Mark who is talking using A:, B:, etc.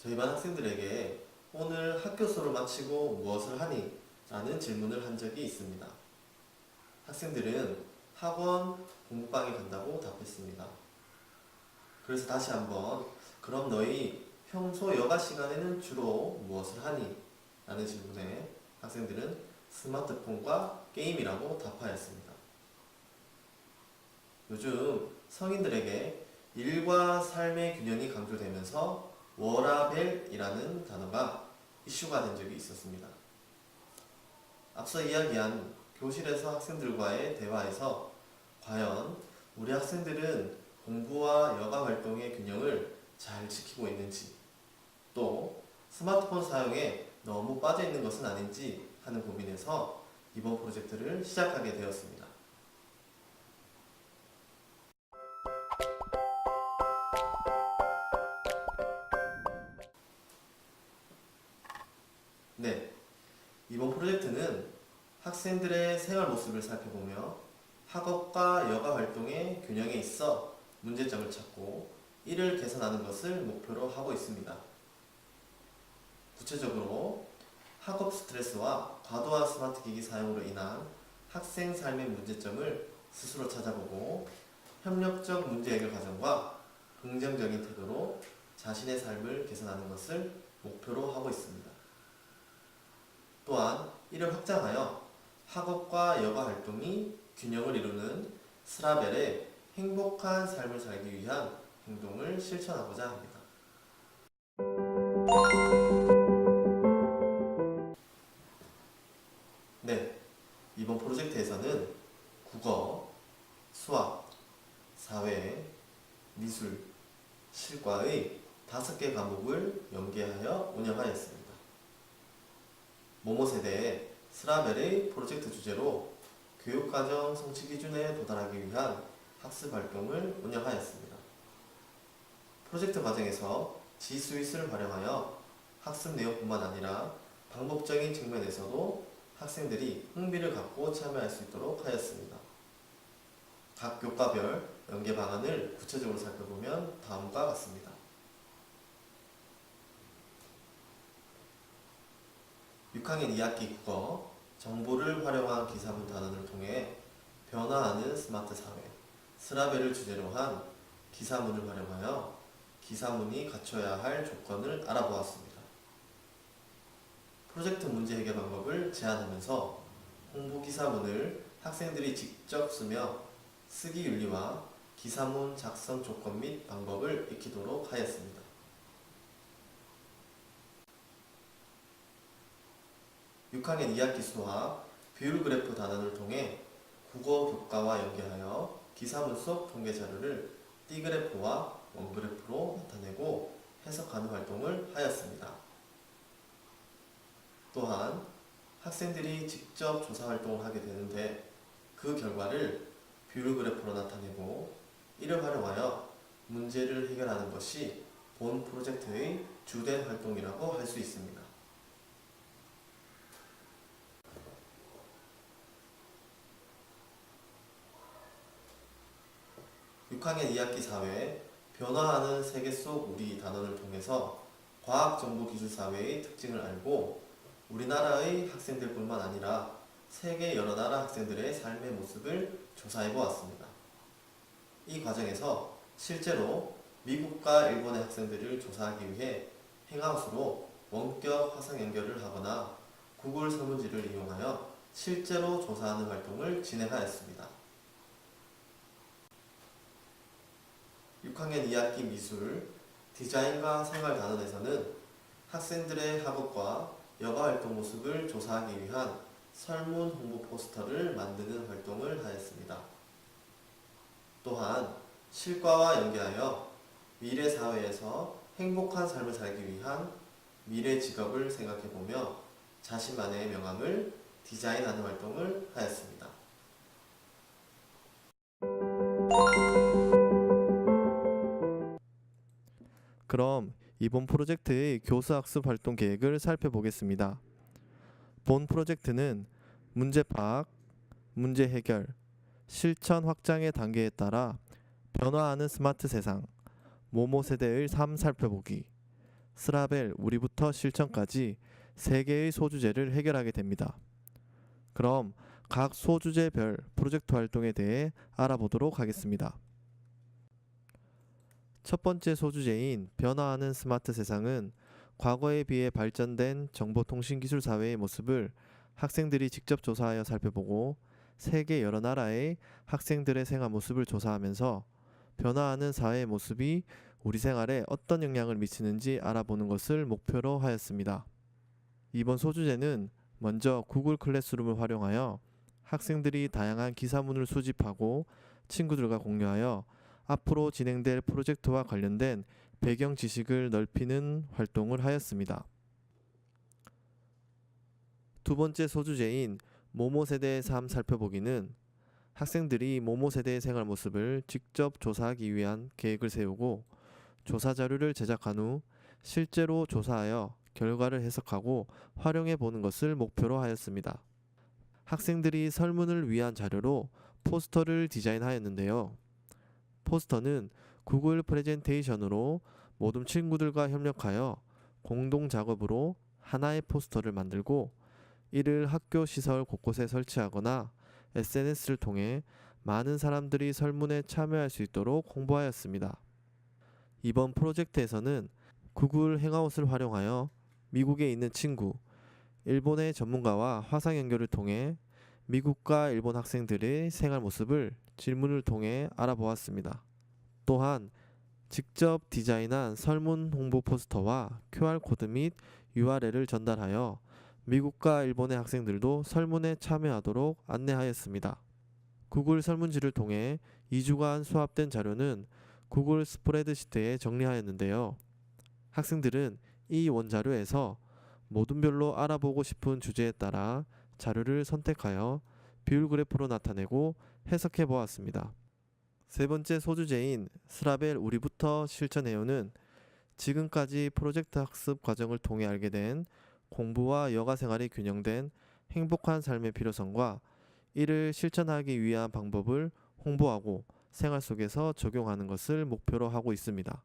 A: 저희 반 학생들에게 오늘 학교 수업을 마치고 무엇을 하니? 라는 질문을 한 적이 있습니다. 학생들은 학원 공부방에 간다고 답했습니다. 그래서 다시 한번 그럼 너희 평소 여가 시간에는 주로 무엇을 하니? 라는 질문에 학생들은 스마트폰과 게임이라고 답하였습니다. 요즘 성인들에게 일과 삶의 균형이 강조되면서 워라밸이라는 단어가 이슈가 된 적이 있었습니다. 앞서 이야기한 교실에서 학생들과의 대화에서 과연 우리 학생들은 공부와 여가 활동의 균형을 잘 지키고 있는지, 또 스마트폰 사용에 너무 빠져 있는 것은 아닌지 하는 고민에서 이번 프로젝트를 시작하게 되었습니다. 네, 이번 프로젝트는 학생들의 생활 모습을 살펴보며 학업과 여가 활동의 균형에 있어 문제점을 찾고 이를 개선하는 것을 목표로 하고 있습니다. 구체적으로 학업 스트레스와 과도한 스마트 기기 사용으로 인한 학생 삶의 문제점을 스스로 찾아보고 협력적 문제 해결 과정과 긍정적인 태도로 자신의 삶을 개선하는 것을 목표로 하고 있습니다. 또한 이를 확장하여 학업과 여가 활동이 균형을 이루는 스라벨의 행복한 삶을 살기 위한 행동을 실천하고자 합니다. 네, 이번 프로젝트에서는 국어, 수학, 사회, 미술, 실과의 5개 과목을 연계하여 운영하였습니다. 모모 세대의 스라벨의 프로젝트 주제로 교육과정 성취 기준에 도달하기 위한 학습 활동을 운영하였습니다. 프로젝트 과정에서 지스윗을 활용하여 학습 내용뿐만 아니라 방법적인 측면에서도 학생들이 흥미를 갖고 참여할 수 있도록 하였습니다. 각 교과별 연계 방안을 구체적으로 살펴보면 다음과 같습니다. 6학년 2학기 국어 정보를 활용한 기사문 단원을 통해 변화하는 스마트 사회 스라벨을 주제로 한 기사문을 활용하여 기사문이 갖춰야 할 조건을 알아보았습니다. 프로젝트 문제 해결 방법을 제안하면서 홍보 기사문을 학생들이 직접 쓰며 쓰기 윤리와 기사문 작성 조건 및 방법을 익히도록 하였습니다. 6학년 2학기 수학 비율 그래프 단원을 통해 국어 교과와 연계하여 기사문 속 통계 자료를 띠그래프와 원그래프로 나타내고 해석하는 활동을 하였습니다. 또한 학생들이 직접 조사 활동을 하게 되는데 그 결과를 비율 그래프로 나타내고 이를 활용하여 문제를 해결하는 것이 본 프로젝트의 주된 활동이라고 할 수 있습니다. 6학년 2학기 사회 변화하는 세계 속 우리 단원을 통해서 과학정보기술사회의 특징을 알고 우리나라의 학생들뿐만 아니라 세계 여러 나라 학생들의 삶의 모습을 조사해 보았습니다. 이 과정에서 실제로 미국과 일본의 학생들을 조사하기 위해 행하우스로 원격 화상 연결을 하거나 구글 설문지를 이용하여 실제로 조사하는 활동을 진행하였습니다. 6학년 2학기 미술, 디자인과 생활 단원에서는 학생들의 학업과 여가 활동 모습을 조사하기 위한 설문 홍보 포스터를 만드는 활동을 하였습니다. 또한 실과와 연계하여 미래 사회에서 행복한 삶을 살기 위한 미래 직업을 생각해보며 자신만의 명함을 디자인하는 활동을 하였습니다.
B: 그럼 이번 프로젝트의 교수학습 활동 계획을 살펴보겠습니다. 본 프로젝트는 문제 파악, 문제 해결, 실천 확장의 단계에 따라 변화하는 스마트 세상, 모모 세대의 삶 살펴보기, 스라벨 우리부터 실천까지 3개의 소주제를 해결하게 됩니다. 그럼 각 소주제별 프로젝트 활동에 대해 알아보도록 하겠습니다. 첫 번째 소주제인 변화하는 스마트 세상은 과거에 비해 발전된 정보통신기술 사회의 모습을 학생들이 직접 조사하여 살펴보고 세계 여러 나라의 학생들의 생활 모습을 조사하면서 변화하는 사회의 모습이 우리 생활에 어떤 영향을 미치는지 알아보는 것을 목표로 하였습니다. 이번 소주제는 먼저 구글 클래스룸을 활용하여 학생들이 다양한 기사문을 수집하고 친구들과 공유하여 앞으로 진행될 프로젝트와 관련된 배경 지식을 넓히는 활동을 하였습니다. 두 번째 소주제인 모모 세대의 삶 살펴보기는 학생들이 모모 세대의 생활 모습을 직접 조사하기 위한 계획을 세우고 조사 자료를 제작한 후 실제로 조사하여 결과를 해석하고 활용해 보는 것을 목표로 하였습니다. 학생들이 설문을 위한 자료로 포스터를 디자인하였는데요. 포스터는 구글 프레젠테이션으로 모든 친구들과 협력하여 공동 작업으로 하나의 포스터를 만들고 이를 학교 시설 곳곳에 설치하거나 SNS를 통해 많은 사람들이 설문에 참여할 수 있도록 홍보하였습니다. 이번 프로젝트에서는 구글 행아웃을 활용하여 미국에 있는 친구, 일본의 전문가와 화상 연결을 통해 미국과 일본 학생들의 생활 모습을 질문을 통해 알아보았습니다. 또한 직접 디자인한 설문 홍보 포스터와 QR코드 및 URL을 전달하여 미국과 일본의 학생들도 설문에 참여하도록 안내하였습니다. 구글 설문지를 통해 2주간 수합된 자료는 구글 스프레드시트에 정리하였는데요. 학생들은 이 원자료에서 모둠별로 알아보고 싶은 주제에 따라 자료를 선택하여 비율 그래프로 나타내고 해석해 보았습니다. 세 번째 소주제인 스라벨 우리부터 실천해요는 지금까지 프로젝트 학습 과정을 통해 알게 된 공부와 여가 생활이 균형된 행복한 삶의 필요성과 이를 실천하기 위한 방법을 홍보하고 생활 속에서 적용하는 것을 목표로 하고 있습니다.